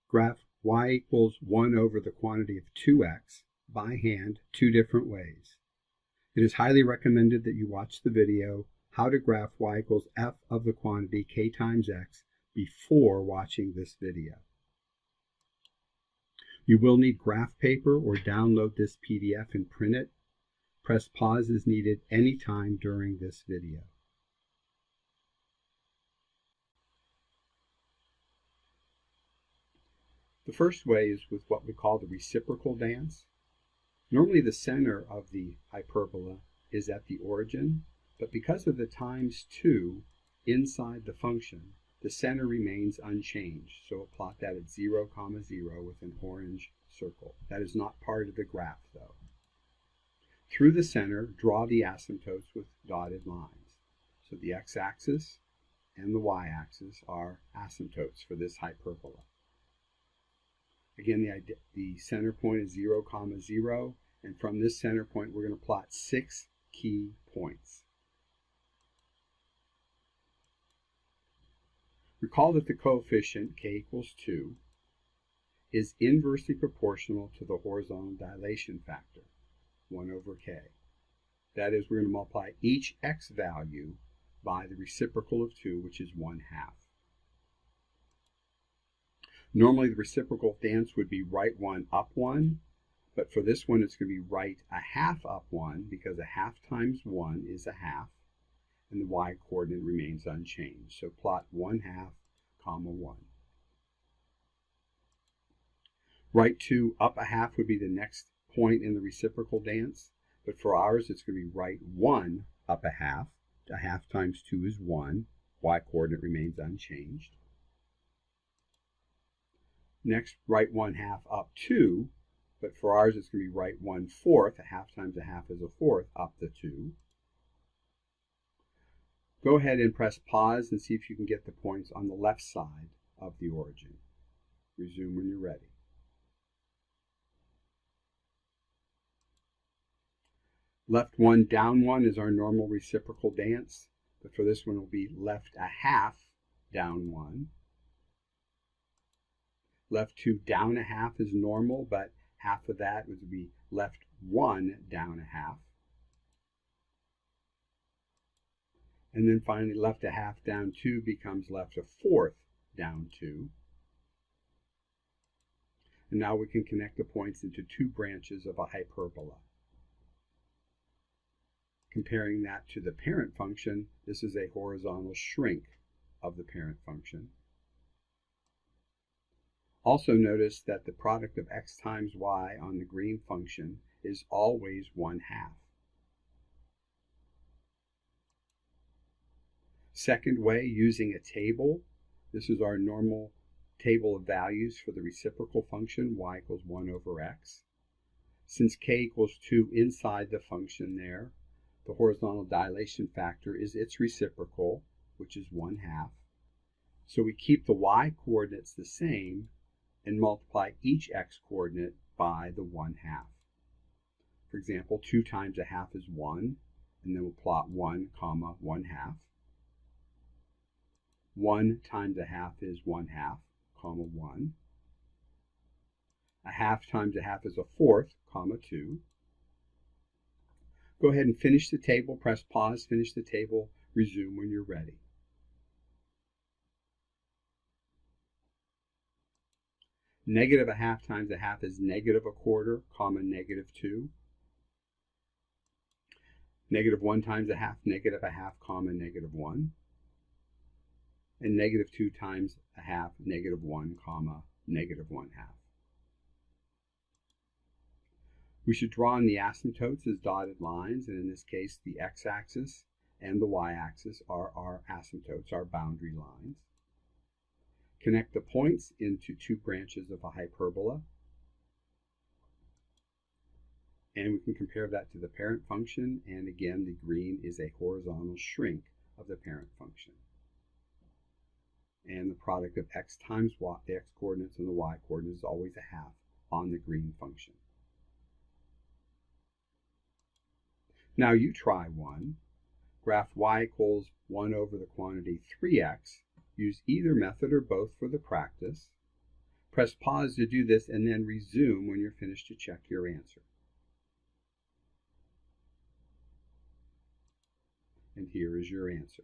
Graph y equals 1 over the quantity of 2x by hand 2 different ways. It is highly recommended that you watch the video How to Graph y equals f of the quantity k times x before watching this video. You will need graph paper or download this PDF and print it. Press pause as needed anytime during this video. The first way is with what we call the reciprocal dance. Normally the center of the hyperbola is at the origin, but because of the times 2 inside the function, the center remains unchanged. So we'll plot that at 0, 0 with an orange circle. That is not part of the graph though. Through the center, draw the asymptotes with dotted lines. So the x-axis and the y-axis are asymptotes for this hyperbola. Again, the center point is 0, 0, and from this center point we're going to plot 6 key points. Recall that the coefficient k equals 2 is inversely proportional to the horizontal dilation factor, 1 over k. That is, we're going to multiply each x value by the reciprocal of 2, which is 1/2. Normally the reciprocal dance would be right 1, up 1, but for this one it's going to be right 1/2 up 1 because 1/2 times 1 is 1/2, and the y coordinate remains unchanged. So plot 1/2, 1. Right 2 up 1/2 would be the next point in the reciprocal dance, but for ours it's going to be right 1 up 1/2. 1/2 times 2 is 1. Y coordinate remains unchanged. Next, right 1/2 up 2, but for ours it's going to be right 1/4. 1/2 times 1/2 is 1/4 up the 2. Go ahead and press pause and see if you can get the points on the left side of the origin. Resume when you're ready. Left 1, down 1 is our normal reciprocal dance, but for this one it will be left 1/2, down 1. Left 2 down 1/2 is normal, but half of that would be left 1 down 1/2. And then finally left 1/2 down 2 becomes left 1/4 down 2. And now we can connect the points into 2 branches of a hyperbola. Comparing that to the parent function, this is a horizontal shrink of the parent function. Also notice that the product of x times y on the green function is always 1/2. Second way, using a table. This is our normal table of values for the reciprocal function, y equals 1 over x. Since k equals 2 inside the function there, the horizontal dilation factor is its reciprocal, which is 1/2. So we keep the y coordinates the same and multiply each x coordinate by the 1/2. For example, 2 times 1/2 is 1, and then we'll plot 1, 1/2. 1 times 1/2 is 1/2, 1. 1/2 times 1/2 is 1/4, 2. Go ahead and finish the table. Press pause, finish the table, resume when you're ready. Negative 1/2 times 1/2 is negative 1/4, negative 2. Negative 1 times 1/2, negative 1/2, negative 1. And negative 2 times 1/2, negative 1, negative 1/2. We should draw in the asymptotes as dotted lines, and in this case the x-axis and the y-axis are our asymptotes, our boundary lines. Connect the points into 2 branches of a hyperbola, and we can compare that to the parent function, and again the green is a horizontal shrink of the parent function. And the product of x times y, the x coordinates and the y coordinates, is always 1/2 on the green function. Now you try one. Graph y equals 1 over the quantity 3x. Use either method or both for the practice. Press pause to do this and then resume when you're finished to check your answer. And here is your answer.